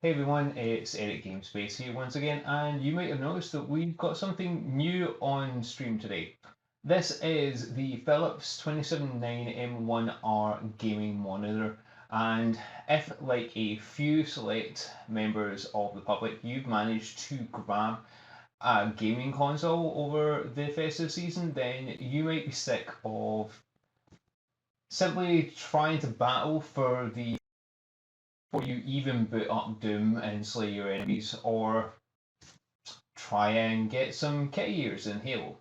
Hey everyone, it's Eric Gamespace here once again, and you might have noticed that we've got something new on stream today. This is the Philips 279M1R gaming monitor, and if, like a few select members of the public, you've managed to grab a gaming console over the festive season, then you might be sick of simply trying to battle for the before you even boot up Doom and slay your enemies, or try and get some kit years in Halo.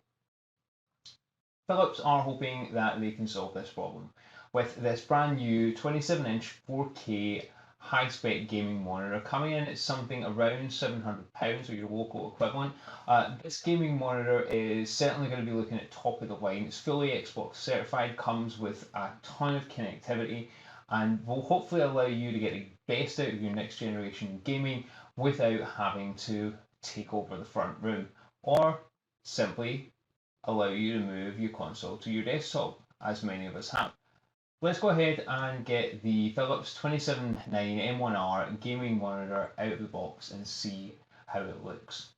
Philips are hoping that they can solve this problem with this brand new 27-inch 4K high-spec gaming monitor coming in at something around £700 or your local equivalent. This gaming monitor is certainly going to be looking at top of the line. It's fully Xbox certified, comes with a ton of connectivity, and will hopefully allow you to get the best out of your next generation gaming without having to take over the front room, or simply allow you to move your console to your desktop, as many of us have. Let's go ahead and get the Philips 279M1R gaming monitor out of the box and see how it looks.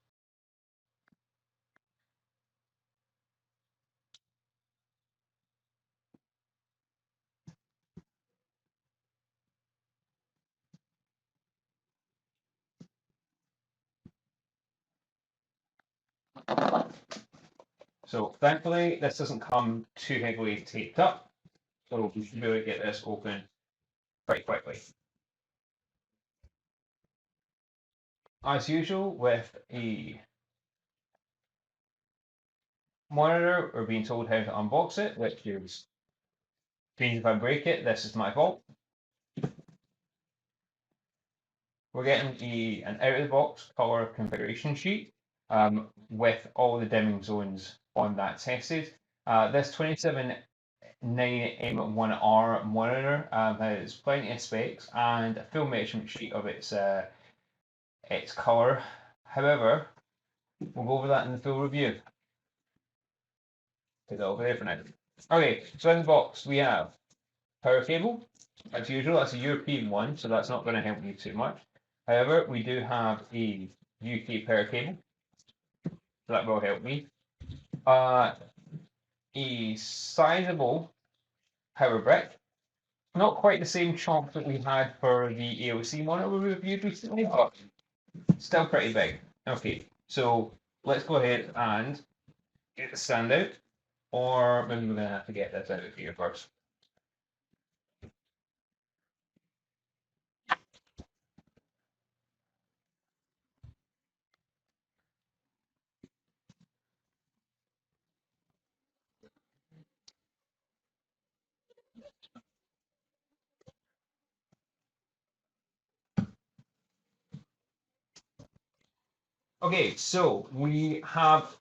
So thankfully this doesn't come too heavily taped up, so we should be able to get this open quite quickly. As usual with a monitor, we're being told how to unbox it, which is, means if I break it, this is my fault. We're getting an out of the box color configuration sheet with all the dimming zones on that tested. This 279M1R monitor has plenty of specs and a full measurement sheet of its color. However, we'll go over that in the full review. Put that over there for now. Okay, so in the box we have power cable. As usual, that's a European one, so that's not going to help you too much. However, we do have a UK power cable, so that will help me. A sizable power brick, not quite the same chunk that we had for the AOC monitor we reviewed recently, but still pretty big. Okay, so let's go ahead and get the stand out, or maybe we're going to have to get this out of here first. Okay, so we have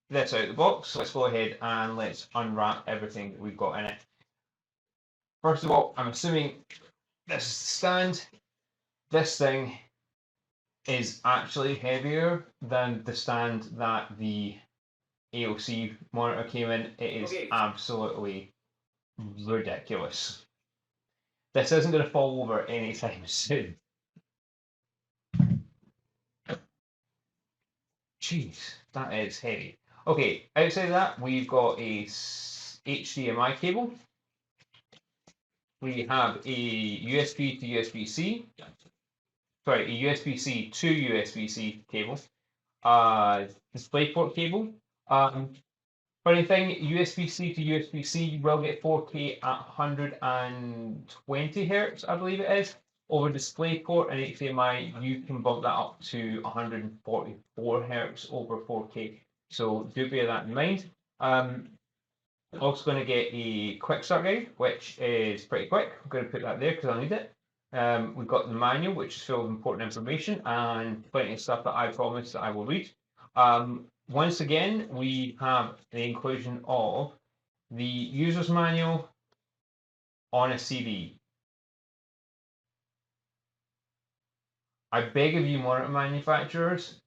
this out of the box. So let's go ahead and let's unwrap everything that we've got in it. First of all, I'm assuming this is the stand. This thing is actually heavier than the stand that the AOC monitor came in. It is absolutely ridiculous. This isn't going to fall over anytime soon. Jeez, that is heavy. Okay, outside of that, we've got a HDMI cable. We have a USB to USB-C. Sorry, a USB-C to USB-C cable. DisplayPort cable. Funny thing, USB-C to USB-C, you will get 4K at 120 hertz, I believe it is. Over DisplayPort and HDMI, you can bump that up to 144 hertz over 4K. So do bear that in mind. Also going to get a quick start guide, which is pretty quick. I'm going to put that there because I need it. We've got the manual, which is full of important information and plenty of stuff that I promised that I will read. Once again, we have the inclusion of the user's manual on a CD. I beg of you, monitor manufacturers,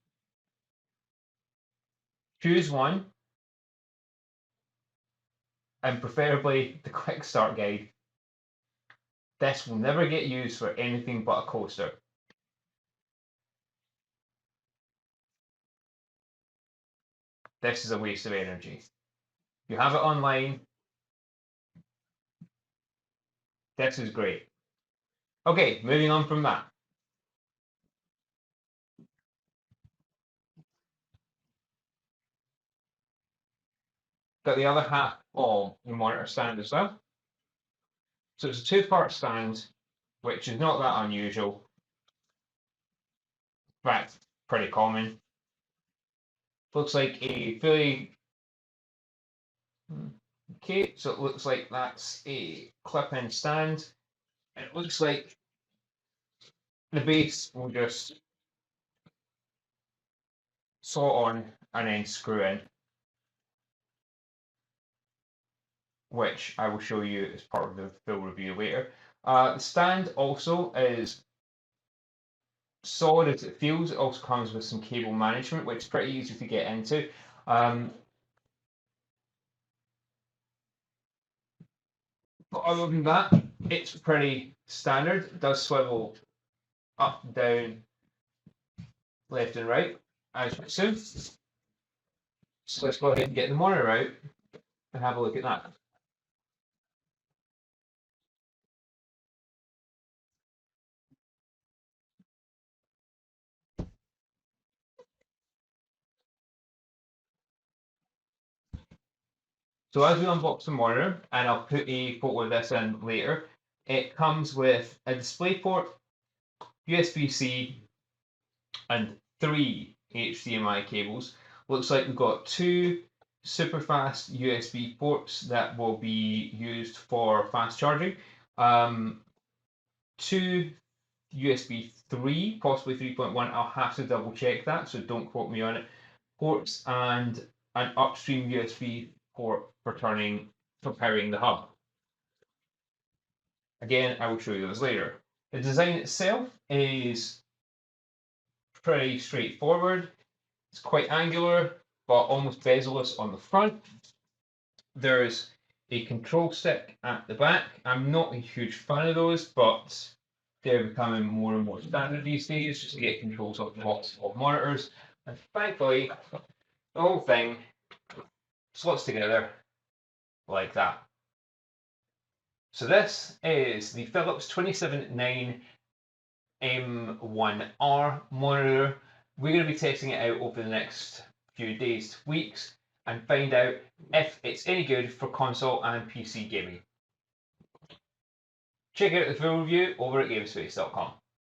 choose one, and preferably the quick start guide. This will never get used for anything but a coaster. this is a waste of energy. You have it online. This is great. Okay, moving on from that. Got the other half of the monitor stand as well. So it's a two-part stand, which is not that unusual. In fact, pretty common. Looks like a fully... Okay, so it looks like that's a clip-in stand. And it looks like the base will just saw on and then screw in, which I will show you as part of the full review later. The stand also is solid as it feels. It also comes with some cable management, which is pretty easy to get into. But other than that, it's pretty standard. It does swivel up, down, left and right, as you see. So let's go ahead and get the monitor out and have a look at that. So as we unbox the monitor, and I'll put a photo of this in later, it comes with a display port, USB-C, and 3 HDMI cables. Looks like we've got 2 super fast USB ports that will be used for fast charging, 2 USB 3, possibly 3.1. I'll have to double check that, so don't quote me on it. Ports and an upstream USB port for powering the hub. Again, I will show you those later. The design itself is pretty straightforward. It's quite angular, but almost bezel-less on the front. There's a control stick at the back. I'm not a huge fan of those, but they're becoming more and more standard these days, just to get controls of lots of monitors. And thankfully, the whole thing slots together like that. So this is the Philips 279 M1R monitor. We're going to be testing it out over the next few days to weeks and find out if it's any good for console and PC gaming. Check out the full review over at gamespace.com.